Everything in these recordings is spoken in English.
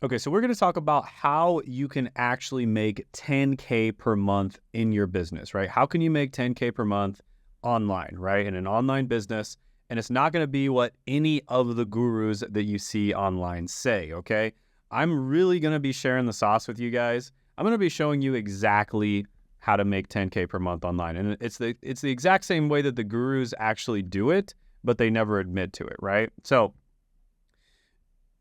Okay, so we're going to talk about how you can actually make 10K per month in your business, right? How can you make 10K per month online, right? In an online business, and it's not going to be what any of the gurus that you see online say, okay? I'm really going to be sharing the sauce with you guys. I'm going to be showing you exactly how to make 10K per month online. And it's the exact same way that the gurus actually do it, but they never admit to it, right? So,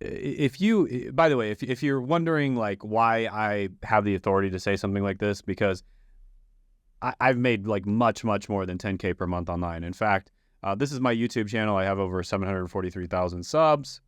by the way, if you're wondering like why I have the authority to say something like this, because I've made like much more than 10K per month online. In fact, this is my YouTube channel. I have over 743,000 subs.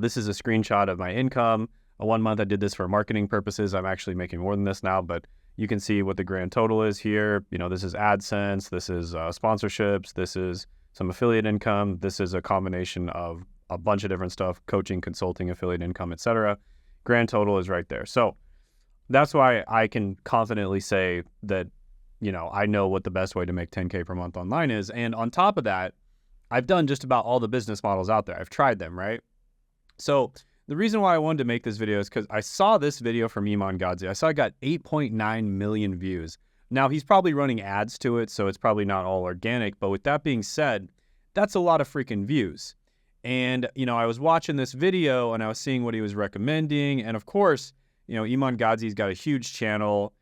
This is a screenshot of my income. 1 month I did this for marketing purposes. I'm actually making more than this now, but you can see what the grand total is here. You know, this is AdSense, this is sponsorships, this is some affiliate income. This is a combination of a bunch of different stuff: coaching, consulting, affiliate income, etc. Grand total is right there. So that's why I can confidently say that, you know, I know what the best way to make 10K per month online is. And on top of that, I've done just about all the business models out there. I've tried them, right? So the reason why I wanted to make this video is because I saw this video from Iman Gadzhi. I saw it got 8.9 million views. Now, he's probably running ads to it, so it's probably not all organic. But with that being said, that's a lot of freaking views. And, you know, I was watching this video and I was seeing what he was recommending. And of course, you know, Iman Gadzhi's got a huge channel.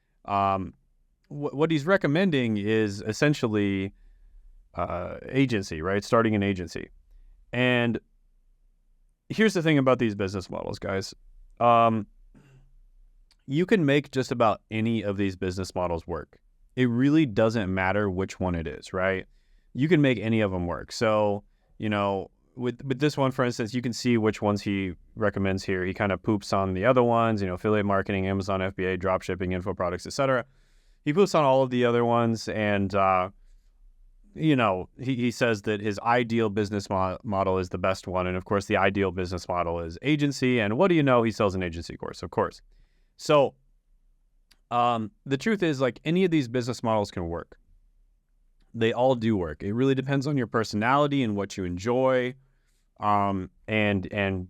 What he's recommending is essentially agency, right? Starting an agency. And here's the thing about these business models, guys. You can make just about any of these business models work. It really doesn't matter which one it is, right? You can make any of them work. So, you know, with this one, for instance, you can see which ones he recommends here. He kind of poops on the other ones, you know, affiliate marketing, Amazon FBA, drop shipping, info products, etc. He poops on all of the other ones, and you know, he says that his ideal business model is the best one, and of course, the ideal business model is agency. And what do you know? He sells an agency course, of course. So the truth is, like, any of these business models can work. They all do work. It really depends on your personality and what you enjoy. And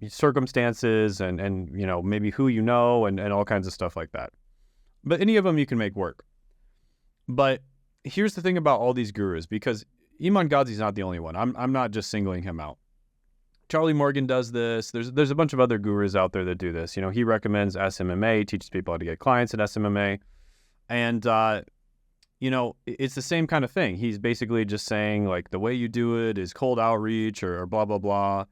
circumstances and you know, maybe who you know and all kinds of stuff like that. But any of them you can make work. But here's the thing about all these gurus, because Iman Gadzhi's not the only one. I'm not just singling him out. Charlie Morgan does this. There's a bunch of other gurus out there that do this. You know, he recommends SMMA, teaches people how to get clients at SMMA. And you know, it's the same kind of thing. He's basically just saying, like, the way you do it is cold outreach or blah, blah, blah.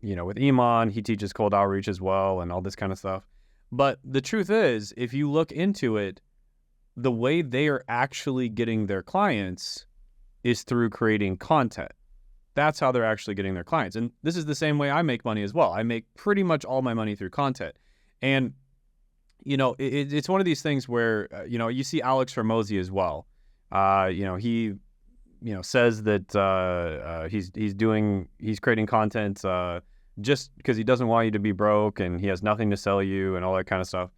You know, with Iman, he teaches cold outreach as well and all this kind of stuff. But the truth is, if you look into it, the way they are actually getting their clients is through creating content. That's how they're actually getting their clients. And this is the same way I make money as well. I make pretty much all my money through content. And you know, it's one of these things where, you know, you see Alex Hormozi as well. You know, he, you know, says that he's creating content just because he doesn't want you to be broke and he has nothing to sell you and all that kind of stuff.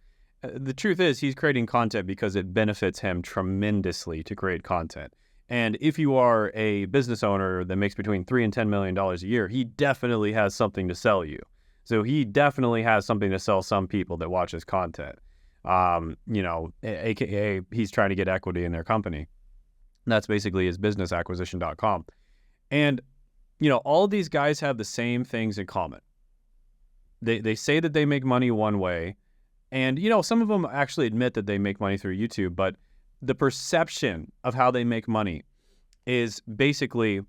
The truth is, he's creating content because it benefits him tremendously to create content. And if you are a business owner that makes between $3 and $10 million a year, he definitely has something to sell you. So he definitely has something to sell some people that watch his content. You know, AKA he's trying to get equity in their company. And that's basically his businessacquisition.com. And, you know, all these guys have the same things in common. They say that they make money one way. And, you know, some of them actually admit that they make money through YouTube, but the perception of how they make money is basically,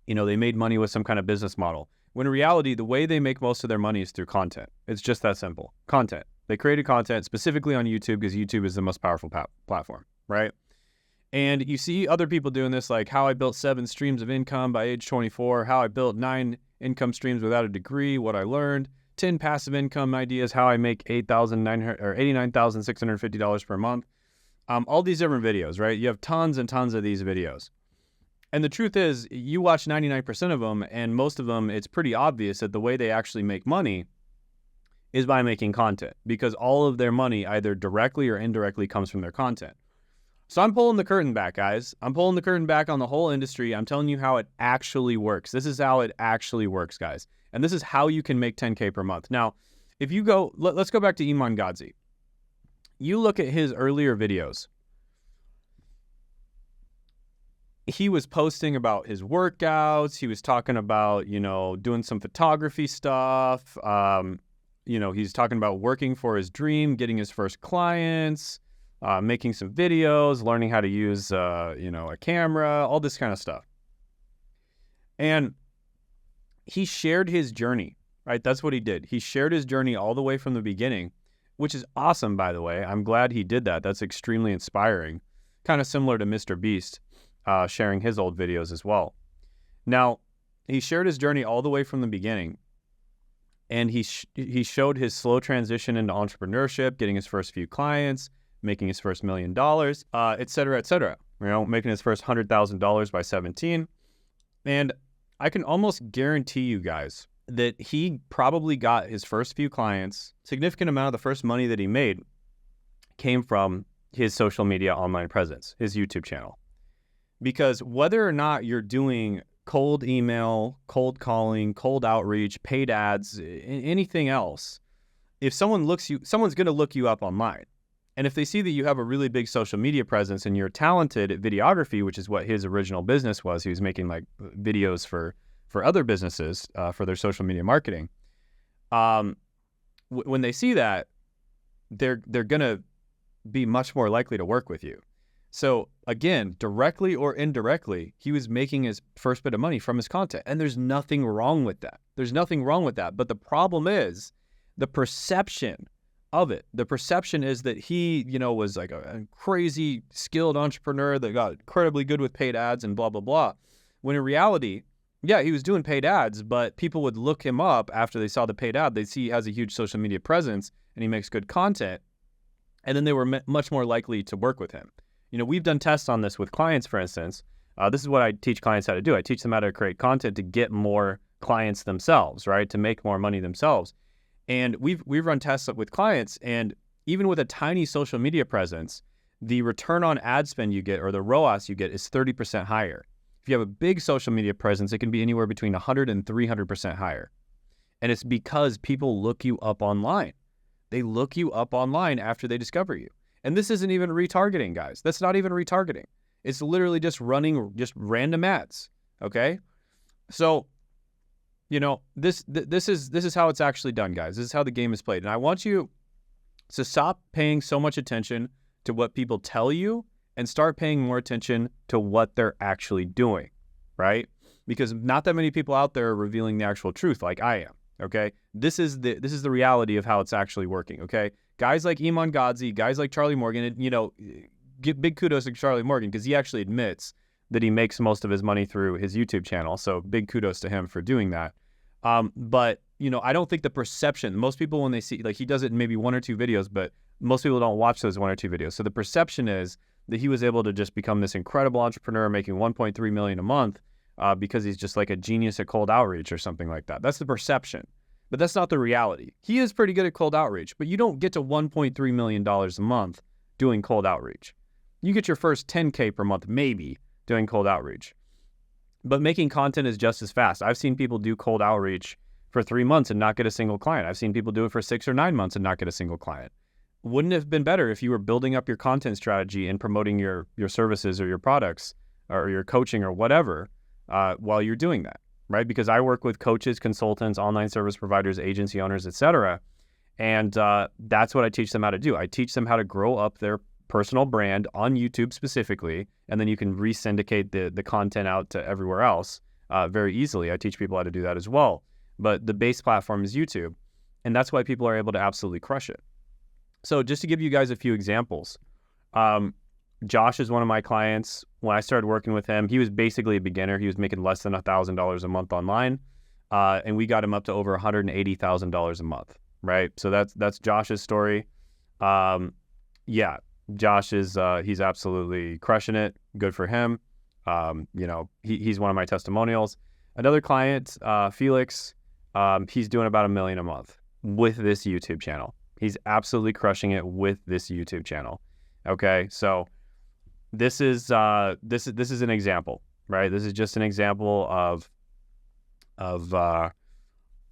you know, they made money with some kind of business model. When in reality, the way they make most of their money is through content. It's just that simple. Content. They created content specifically on YouTube because YouTube is the most powerful platform, right? And you see other people doing this, like how I built 7 streams of income by age 24, how I built 9 income streams without a degree, what I learned, 10 passive income ideas, how I make $89,650 per month. All these different videos, right? You have tons and tons of these videos. And the truth is, you watch 99% of them, and most of them, it's pretty obvious that the way they actually make money is by making content, because all of their money either directly or indirectly comes from their content. So I'm pulling the curtain back, guys. I'm pulling the curtain back on the whole industry. I'm telling you how it actually works. This is how it actually works, guys. And this is how you can make 10K per month. Now, if you go, let's go back to Iman Gadzhi. You look at his earlier videos. He was posting about his workouts. He was talking about, doing some photography stuff. He's talking about working for his dream, getting his first clients, making some videos, learning how to use, a camera, all this kind of stuff. And he shared his journey, right? That's what he did. He shared his journey all the way from the beginning, which is awesome, by the way. I'm glad he did that. That's extremely inspiring. Kind of similar to Mr. Beast sharing his old videos as well. Now, he shared his journey all the way from the beginning. And he showed his slow transition into entrepreneurship, getting his first few clients, making his first $1 million, et cetera, et cetera. Making his first $100,000 by 17. And I can almost guarantee you guys that he probably got his first few clients. Significant amount of the first money that he made came from his social media online presence, his YouTube channel. Because whether or not you're doing cold email, cold calling, cold outreach, paid ads, anything else, if someone's going to look you up online. And if they see that you have a really big social media presence and you're talented at videography, which is what his original business was, he was making like videos for other businesses for their social media marketing. When they see that, they're going to be much more likely to work with you. So again, directly or indirectly, he was making his first bit of money from his content. And there's nothing wrong with that. There's nothing wrong with that. But the problem is the perception of it. The perception is that he, was like a crazy skilled entrepreneur that got incredibly good with paid ads and blah, blah, blah. When in reality, yeah, he was doing paid ads, but people would look him up after they saw the paid ad. They'd see he has a huge social media presence and he makes good content. And then they were much more likely to work with him. We've done tests on this with clients, for instance. This is what I teach clients how to do. I teach them how to create content to get more clients themselves, right? To make more money themselves. And we've run tests with clients, and even with a tiny social media presence, the return on ad spend you get, or the ROAS you get, is 30% higher. If you have a big social media presence, it can be anywhere between 100 and 300% higher. And it's because people look you up online. They look you up online after they discover you. And this isn't even retargeting, guys. That's not even retargeting. It's literally just running just random ads, okay? So, this is how it's actually done, guys. This is how the game is played. And I want you to stop paying so much attention to what people tell you and start paying more attention to what they're actually doing, right? Because not that many people out there are revealing the actual truth like I am, okay? This is the reality of how it's actually working, okay? Guys like Iman Gadzhi, guys like Charlie Morgan, give big kudos to Charlie Morgan because he actually admits that he makes most of his money through his YouTube channel. So big kudos to him for doing that. But, I don't think the perception, most people when they see, like he does it in maybe 1 or 2 videos, but most people don't watch those 1 or 2 videos. So the perception is that he was able to just become this incredible entrepreneur making $1.3 million a month because he's just like a genius at cold outreach or something like that. That's the perception. But that's not the reality. He is pretty good at cold outreach, but you don't get to $1.3 million a month doing cold outreach. You get your first 10K per month, maybe, doing cold outreach. But making content is just as fast. I've seen people do cold outreach for 3 months and not get a single client. I've seen people do it for 6 or 9 months and not get a single client. Wouldn't it have been better if you were building up your content strategy and promoting your services or your products or your coaching or whatever while you're doing that? Right? Because I work with coaches, consultants, online service providers, agency owners, etc. And that's what I teach them how to do. I teach them how to grow up their personal brand on YouTube specifically, and then you can re-syndicate the content out to everywhere else very easily. I teach people how to do that as well. But the base platform is YouTube, and that's why people are able to absolutely crush it. So just to give you guys a few examples, Josh is one of my clients. When I started working with him, he was basically a beginner. He was making less than $1,000 a month online, and we got him up to over $180,000 a month, right? So that's Josh's story. Yeah, Josh is he's absolutely crushing it. Good for him. He's one of my testimonials. Another client, Felix, he's doing about $1 million a month with this YouTube channel. He's absolutely crushing it with this YouTube channel. Okay, so this is an example, right? This is just an example of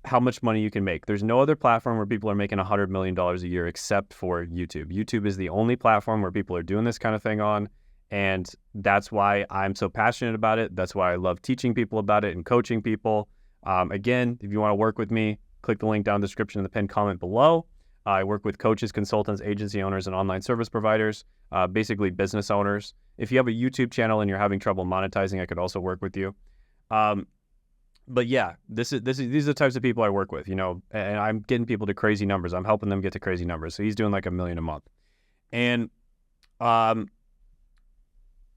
how much money you can make. There's no other platform where people are making $100 million a year except for YouTube. YouTube is the only platform where people are doing this kind of thing on. And that's why I'm so passionate about it. That's why I love teaching people about it and coaching people. Again, if you want to work with me, click the link down in the description in the pinned comment below. I work with coaches, consultants, agency owners, and online service providers, basically business owners. If you have a YouTube channel and you're having trouble monetizing, I could also work with you. But yeah, these are the types of people I work with, and I'm getting people to crazy numbers. I'm helping them get to crazy numbers. So he's doing like $1 million a month. And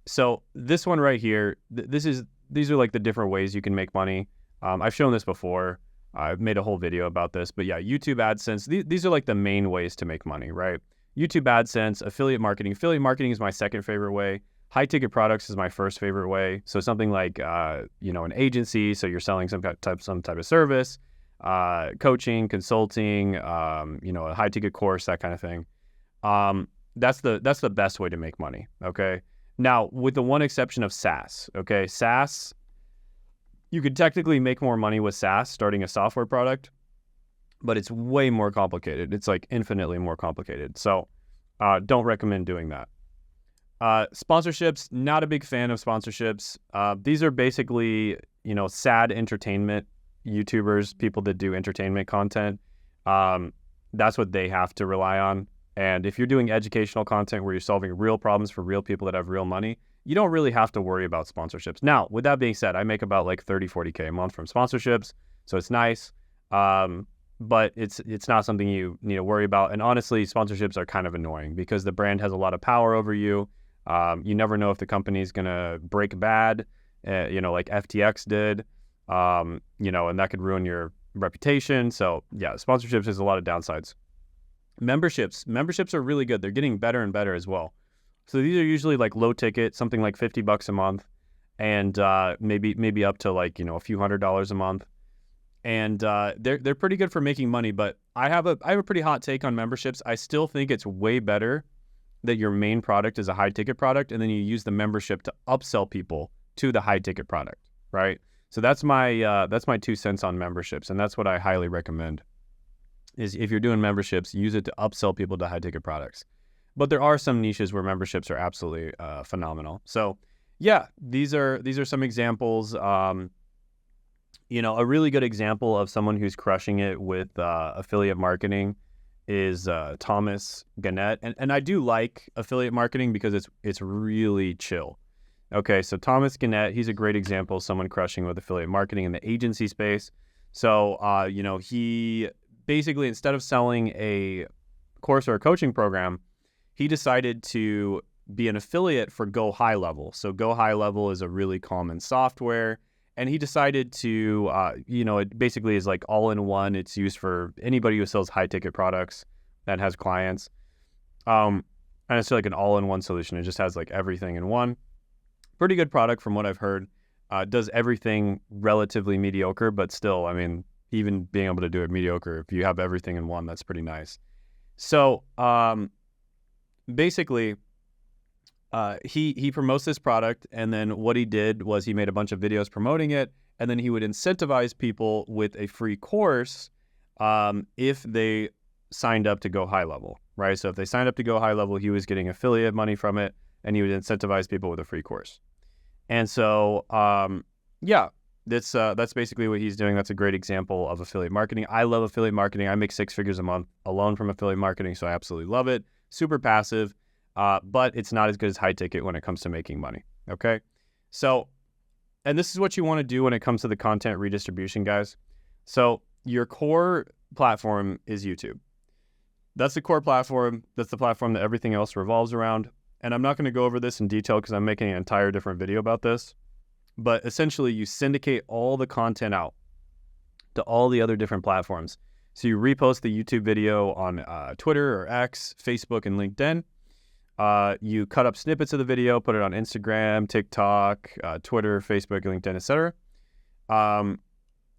so this one right here, these are like the different ways you can make money. I've shown this before. I've made a whole video about this, but yeah, YouTube AdSense, these are like the main ways to make money, right? YouTube AdSense, affiliate marketing. Affiliate marketing is my second favorite way. High ticket products is my first favorite way. So something like, an agency. So you're selling some type of service, coaching, consulting, a high ticket course, that kind of thing. That's the best way to make money. Okay. Now with the one exception of SaaS, okay, SaaS, you could technically make more money with SaaS starting a software product, but it's way more complicated. It's like infinitely more complicated. So don't recommend doing that. Sponsorships, not a big fan of sponsorships. These are basically, sad entertainment YouTubers, people that do entertainment content. That's what they have to rely on. And if you're doing educational content where you're solving real problems for real people that have real money, you don't really have to worry about sponsorships. Now, with that being said, I make about like 30, 40K a month from sponsorships. So it's nice. But it's not something you need to worry about. And honestly, sponsorships are kind of annoying because the brand has a lot of power over you. You never know if the company's going to break bad, like FTX did, and that could ruin your reputation. So yeah, sponsorships has a lot of downsides. Memberships are really good. They're getting better and better as well. So these are usually like low ticket, something like $50 a month, and maybe up to like, a few $100s a month. And they're pretty good for making money, but I have a pretty hot take on memberships. I still think it's way better that your main product is a high ticket product, and then you use the membership to upsell people to the high ticket product, right? So that's my 2 cents on memberships, and that's what I highly recommend. Is if you're doing memberships, use it to upsell people to high ticket products. But there are some niches where memberships are absolutely phenomenal. So yeah, these are some examples. A really good example of someone who's crushing it with affiliate marketing is Thomas Gannett. And I do like affiliate marketing because it's really chill. Okay, so Thomas Gannett, he's a great example of someone crushing with affiliate marketing in the agency space. So, he basically, instead of selling a course or a coaching program, he decided to be an affiliate for Go High Level. So Go High Level is a really common software. And he decided to, it basically is like all-in-one. It's used for anybody who sells high-ticket products that has clients. And it's like an all-in-one solution. It just has like everything in one. Pretty good product from what I've heard. Does everything relatively mediocre, but still, I mean, even being able to do it mediocre, if you have everything in one, that's pretty nice. So basically, he promotes this product, and then what he did was he made a bunch of videos promoting it, and then he would incentivize people with a free course if they signed up to Go High Level, right? So if they signed up to Go High Level, he was getting affiliate money from it, and he would incentivize people with a free course. And so, that's basically what he's doing. That's a great example of affiliate marketing. I love affiliate marketing. I make 6 figures a month alone from affiliate marketing, so I absolutely love it. Super passive. But it's not as good as high ticket when it comes to making money, okay? So, and this is what you want to do when it comes to the content redistribution, guys. So your core platform is YouTube. That's the core platform. That's the platform that everything else revolves around. And I'm not going to go over this in detail because I'm making an entire different video about this. But essentially, you syndicate all the content out to all the other different platforms. So you repost the YouTube video on Twitter or X, Facebook, and LinkedIn. You cut up snippets of the video, put it on Instagram, TikTok, Twitter, Facebook, LinkedIn, etc.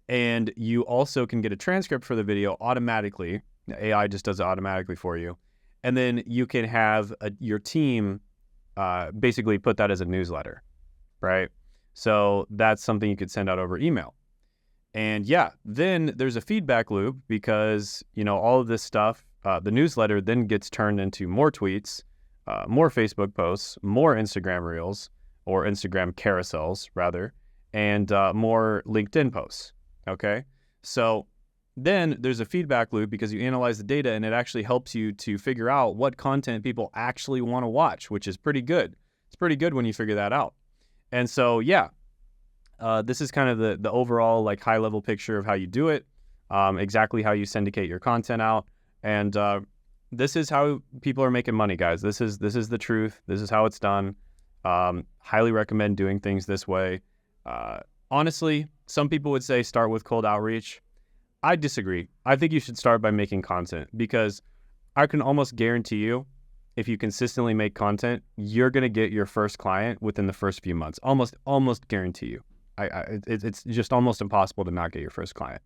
And you also can get a transcript for the video automatically. AI just does it automatically for you. And then you can have your team basically put that as a newsletter, right? So that's something you could send out over email. And yeah, then there's a feedback loop because, all of this stuff, the newsletter then gets turned into more tweets, more Facebook posts, more Instagram reels or Instagram carousels rather, and more LinkedIn posts. Okay. So then there's a feedback loop because you analyze the data and it actually helps you to figure out what content people actually want to watch, which is pretty good. It's pretty good when you figure that out. And so, yeah, this is kind of the overall like high level picture of how you do it, exactly how you syndicate your content out. And this is how people are making money, guys. This is the truth. This is how it's done. Highly recommend doing things this way. Honestly, some people would say start with cold outreach. I disagree. I think you should start by making content because I can almost guarantee you if you consistently make content, you're going to get your first client within the first few months. Almost guarantee you. It's just almost impossible to not get your first client.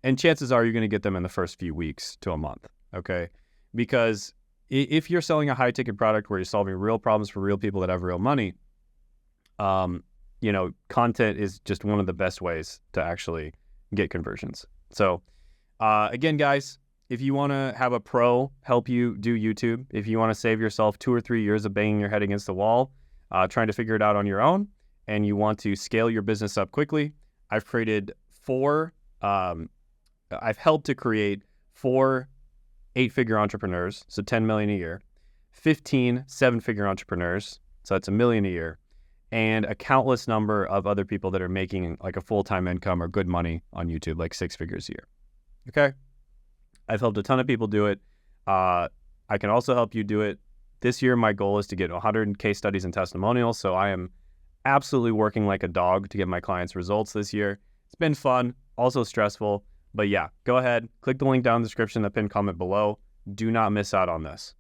And chances are you're going to get them in the first few weeks to a month, okay? Because if you're selling a high-ticket product where you're solving real problems for real people that have real money, content is just one of the best ways to actually get conversions. So again, guys, if you want to have a pro help you do YouTube, if you want to save yourself 2 or 3 years of banging your head against the wall, trying to figure it out on your own, and you want to scale your business up quickly, I've helped to create 4 8-figure entrepreneurs, so 10 million a year, 15 7-figure entrepreneurs, so that's $1 million a year, and a countless number of other people that are making like a full-time income or good money on YouTube, like 6 figures a year. Okay? I've helped a ton of people do it. I can also help you do it. This year, my goal is to get 100 case studies and testimonials, so I am absolutely working like a dog to get my clients results this year. It's been fun, also stressful, but yeah, go ahead, click the link down in the description, the pinned comment below. Do not miss out on this.